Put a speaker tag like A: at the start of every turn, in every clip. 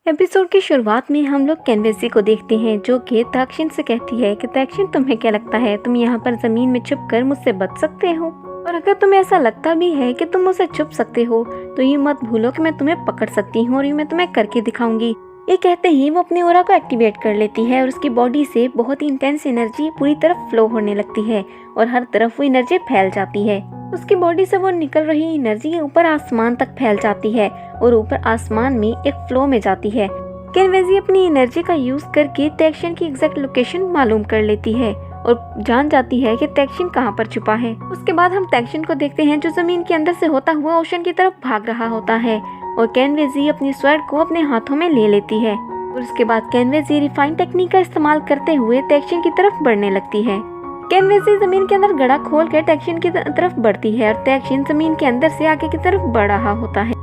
A: Episode की शुरुआत में हम लोग कैनवेसी को देखते हैं जो कि ताक्षिन से कहती है कि ताक्षिन, तुम्हें क्या लगता है तुम यहाँ पर जमीन में छुपकर मुझसे बच सकते हो? और अगर तुम्हें ऐसा लगता भी है कि तुम मुझसे छुप सकते हो तो ये मत भूलो कि मैं तुम्हें पकड़ सकती हूँ और ये मैं तुम्हें करके दिखाऊंगी। ये कहते ही वो अपनी ऑरा को एक्टिवेट कर लेती है और उसकी बॉडी से बहुत ही इंटेंस एनर्जी पूरी तरफ फ्लो होने लगती है और हर तरफ वो एनर्जी फैल जाती है। उसकी बॉडी से वो निकल रही एनर्जी ऊपर आसमान तक फैल जाती है और ऊपर आसमान में एक फ्लो में जाती है। कैनवेसी अपनी एनर्जी का यूज करके तैक्शिन की एग्जैक्ट लोकेशन मालूम कर लेती है और जान जाती है कि तैक्शिन कहाँ पर छुपा है। उसके बाद हम तैक्शिन को देखते हैं जो जमीन के अंदर से होता हुआ ओशन की तरफ भाग रहा होता है और कैनवेसी अपनी स्वॉर्ड को अपने हाथों में ले लेती है और उसके बाद कैनवेसी रिफाइन टेक्निक का इस्तेमाल करते हुए तैक्शिन की तरफ बढ़ने लगती है। कैनवेसी जमीन के अंदर गड्ढा खोल कर तैक्शिन की तरफ बढ़ती है और तैक्शिन जमीन के अंदर से आगे की तरफ बढ़ रहा होता है।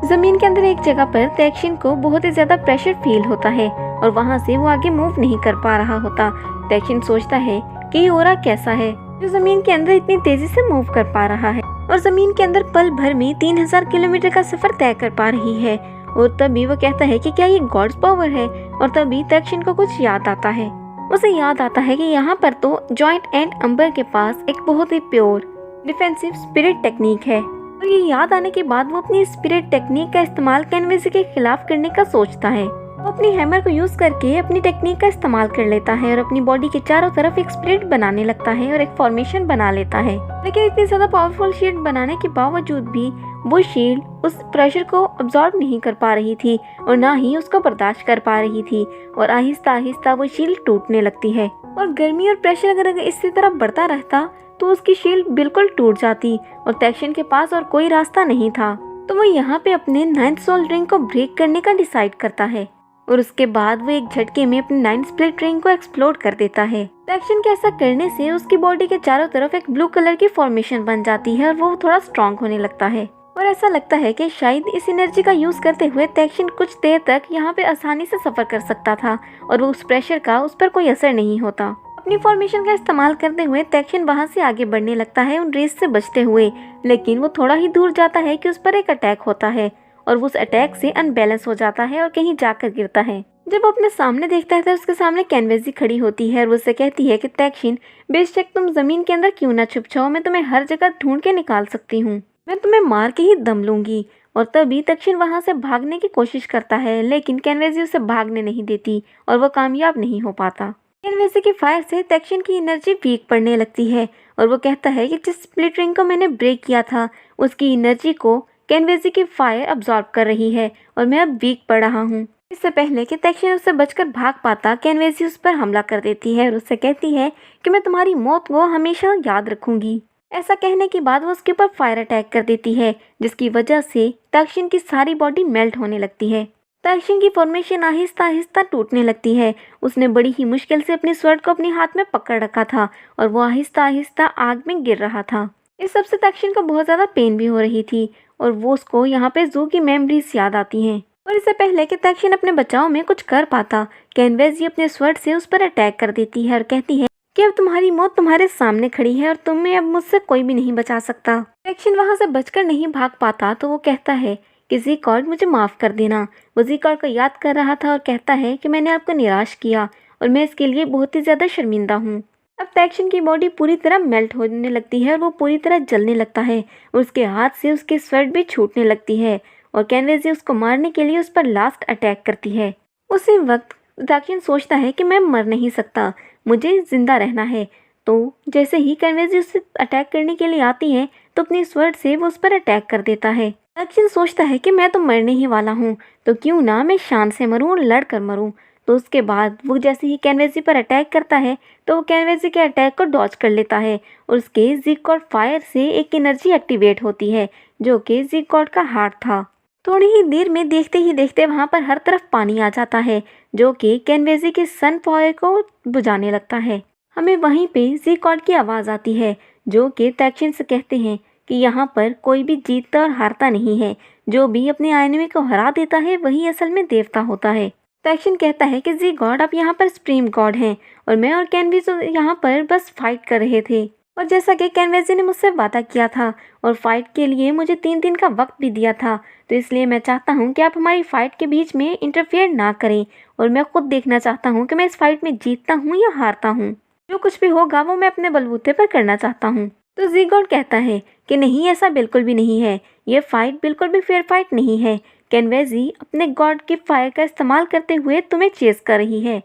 A: जमीन के अंदर एक जगह पर तैक्शिन को बहुत ही ज्यादा प्रेशर फील होता है और वहाँ से वो आगे मूव नहीं कर पा रहा होता। तैक्शिन सोचता है कि ये ऑरा कैसा है जो जमीन के अंदर इतनी तेजी से मूव कर पा रहा है और जमीन के अंदर पल भर में 3000 किलोमीटर का सफर तय कर पा रही है। और तभी वो कहता है कि क्या ये गॉड्स पावर है। और तभी तैक्शिन को कुछ याद आता है। उसे याद आता है कि यहाँ पर तो जॉइंट एंड अम्बर के पास एक बहुत ही प्योर डिफेंसिव स्पिरिट टेक्निक है। और ये याद आने के बाद वो अपनी स्पिरिट टेक्निक का इस्तेमाल कैनवेसी के खिलाफ करने का सोचता है। वो अपनी हैमर को यूज करके अपनी टेक्निक का इस्तेमाल कर लेता है और अपनी बॉडी के चारों तरफ एक स्पिरिट बनाने लगता है और एक फॉर्मेशन बना लेता है। लेकिन इतनी ज्यादा पावरफुल शील्ड बनाने के बावजूद भी वो शील्ड उस प्रेशर को अब्सॉर्ब नहीं कर पा रही थी और ना ही उसको बर्दाश्त कर पा रही थी और आहिस्ता आहिस्ता वो शील्ड टूटने लगती है। और गर्मी और प्रेशर अगर इसी तरह बढ़ता रहता तो उसकी शील्ड बिल्कुल टूट जाती और तैक्शिन के पास और कोई रास्ता नहीं था। तो वो यहाँ पे अपने 9th सोल रिंग को ब्रेक करने का डिसाइड करता है और उसके बाद वो एक झटके में अपनी 9th स्प्लिट रिंग को एक्सप्लोड कर देता है। तैक्शिन के ऐसा करने से उसकी बॉडी के चारों तरफ एक ब्लू कलर की फॉर्मेशन बन जाती है और वो थोड़ा स्ट्रॉन्ग होने लगता है और ऐसा लगता है कि शायद इस एनर्जी का यूज करते हुए तैक्शिन कुछ देर तक यहाँ पे आसानी से सफर कर सकता था और वो उस प्रेशर का उस पर कोई असर नहीं होता। अपनी फॉर्मेशन का इस्तेमाल करते हुए तैक्शिन वहाँ से आगे बढ़ने लगता है उन रेस से बचते हुए। लेकिन वो थोड़ा ही दूर जाता है कि उस पर एक अटैक होता है और वो उस अटैक से अनबैलेंस हो जाता है और कहीं जाकर गिरता है। जब वो अपने सामने देखता है तो उसके सामने कैनवेसी खड़ी होती है और वो उससे कहती है कि तैक्शिन, बेशक तुम जमीन के अंदर क्यों ना छुप जाओ, मैं तुम्हें हर जगह ढूंढ के निकाल सकती हूँ, मैं तुम्हें मार के ही दम लूंगी। और तभी तैक्शिन वहाँ से भागने की कोशिश करता है लेकिन कैनवेसी उसे भागने नहीं देती और वो कामयाब नहीं हो पाता। कैनवेसी की फायर से तैक्शिन की एनर्जी वीक पड़ने लगती है और वो कहता है कि जिस स्प्लिट रिंग को मैंने ब्रेक किया था उसकी एनर्जी को कैनवेसी की फायर अब्सॉर्ब कर रही है और मैं अब वीक पड़ रहा हूँ। इससे पहले कि तैक्शिन उससे बचकर भाग पाता, कैनवेसी उस पर हमला कर देती है और उससे कहती है कि मैं तुम्हारी मौत को हमेशा याद रखूंगी। ऐसा कहने के बाद वो उसके ऊपर फायर अटैक कर देती है जिसकी वजह से तैक्शिन की सारी बॉडी मेल्ट होने लगती है। तैक्शिन की फॉर्मेशन आहिस्ता आहिस्ता टूटने लगती है। उसने बड़ी ही मुश्किल से अपनी स्वॉर्ड को अपने हाथ में पकड़ रखा था और वो आहिस्ता आहिस्ता आग में गिर रहा था। इस सबसे तैक्शिन को बहुत ज्यादा पेन भी हो रही थी और वो उसको यहाँ पे जू की मेमोरीज याद आती हैं। और इससे पहले कि तैक्शिन अपने बचाव में कुछ कर पाता, कैनवेसी अपने स्वॉर्ड से उस पर अटैक कर देती है और कहती है कि अब तुम्हारी मौत तुम्हारे सामने खड़ी है और तुम्हें अब मुझसे कोई भी नहीं बचा सकता। तैक्शिन वहाँ से बचकर नहीं भाग पाता तो वो कहता है कि ज़ीकॉर्ड, मुझे माफ़ कर देना। वो ज़ीकॉर्ड को याद कर रहा था और कहता है कि मैंने आपको निराश किया और मैं इसके लिए बहुत ही ज़्यादा शर्मिंदा हूँ। अब तैक्शिन की बॉडी पूरी तरह मेल्ट होने लगती है और वो पूरी तरह जलने लगता है और उसके हाथ से उसकी स्वॉर्ड भी छूटने लगती है और कैनवेसी उसको मारने के लिए उस पर लास्ट अटैक करती है। उसी वक्त तैक्शिन सोचता है कि मैं मर नहीं सकता, मुझे जिंदा रहना है। तो जैसे ही कैनवेसी उससे अटैक करने के लिए आती है तो अपनी स्वॉर्ड से वो उस पर अटैक कर देता है। तैक्शिन सोचता है कि मैं तो मरने ही वाला हूँ तो क्यों ना मैं शान से मरूं और लड़ कर मरूं। तो उसके बाद वो जैसे ही कैनवेसी पर अटैक करता है तो वो कैनवेसी के अटैक को डॉज कर लेता है और उसके ज़ीकॉर्ड फायर से एक एनर्जी एक्टिवेट होती है जो कि ज़ीकॉर्ड का हार्ट था। थोड़ी ही देर में देखते ही देखते वहाँ पर हर तरफ पानी आ जाता है जो कि कैनवेसी के सन फायर को बुझाने लगता है। हमें वहीं पे ज़ीकॉर्ड की आवाज़ आती है जो कि तैक्शिन से कहते हैं कि यहाँ पर कोई भी जीतता और हारता नहीं है, जो भी अपने एनिमी को हरा देता है वही असल में देवता होता है। तैक्शिन कहता है कि ज़ीकॉर्ड, आप यहाँ पर सुप्रीम गॉड हैं और मैं और कैनवेसी यहाँ पर बस फाइट कर रहे थे। और जैसा कि कैनवेसी ने मुझसे वादा किया था और फाइट के लिए मुझे 3 दिन का वक्त भी दिया था, तो इसलिए मैं चाहता हूँ कि आप हमारी फाइट के बीच में इंटरफेयर ना करें और मैं खुद देखना चाहता हूँ कि मैं इस फाइट में जीतता हूँ या हारता हूँ। जो कुछ भी होगा वो मैं अपने बलबूते पर करना चाहता हूँ। तो ज़ीगॉड कहता है कि नहीं, ऐसा बिल्कुल भी नहीं है, ये फाइट बिल्कुल भी फेयर फाइट नहीं है। कैनवेसी अपने गॉड की फायर का इस्तेमाल करते हुए तुम्हें चेस कर रही है।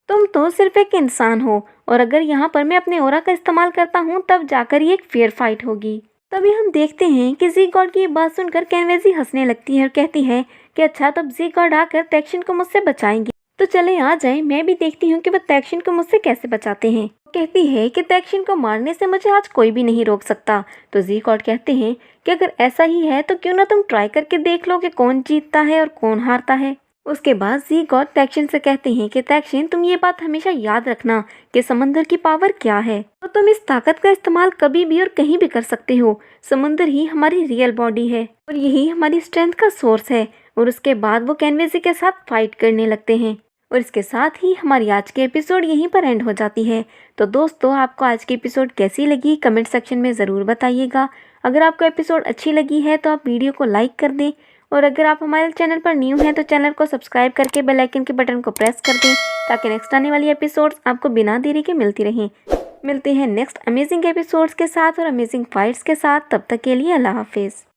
A: तुम तो सिर्फ एक इंसान हो और अगर यहाँ पर मैं अपने ऑरा का इस्तेमाल करता हूँ तब जाकर ये एक फेयर फाइट होगी। तभी हम देखते हैं कि ज़ीगॉड की ये बात सुनकर कैनवेसी हंसने लगती है और कहती है कि अच्छा, तब ज़ीगॉड आकर तैक्शिन को मुझसे बचाएंगे, तो चले आ जाए, मैं भी देखती हूँ कि वह तैक्शिन को मुझसे कैसे बचाते हैं। कहती है कि तैक्शिन को मारने से मुझे आज कोई भी नहीं रोक सकता। तो ज़ीगॉड कहते हैं कि अगर ऐसा ही है तो क्यों ना तुम ट्राई करके देख लो कि कौन जीतता है और कौन हारता है। उसके बाद ज़ीगॉड तैक्शिन से कहते हैं कि तैक्शिन, तुम ये बात हमेशा याद रखना कि समंदर की पावर क्या है, तो तुम इस ताकत का इस्तेमाल कभी भी और कहीं भी कर सकते हो। समंदर ही हमारी रियल बॉडी है और यही हमारी स्ट्रेंथ का सोर्स है। और उसके बाद वो कैनवेसी के साथ फाइट करने लगते हैं और इसके साथ ही हमारी आज की एपिसोड यहीं पर एंड हो जाती है। तो दोस्तों, आपको आज की एपिसोड कैसी लगी कमेंट सेक्शन में ज़रूर बताइएगा। अगर आपको एपिसोड अच्छी लगी है तो आप वीडियो को लाइक कर दें और अगर आप हमारे चैनल पर न्यू हैं तो चैनल को सब्सक्राइब करके बेल आइकन के बटन को प्रेस कर दें ताकि नेक्स्ट आने वाली एपिसोड्स आपको बिना देरी के मिलती रहें। मिलते हैं नेक्स्ट अमेजिंग एपिसोड्स के साथ और अमेजिंग फाइट्स के साथ। तब तक के लिए अल्लाह हाफिज़।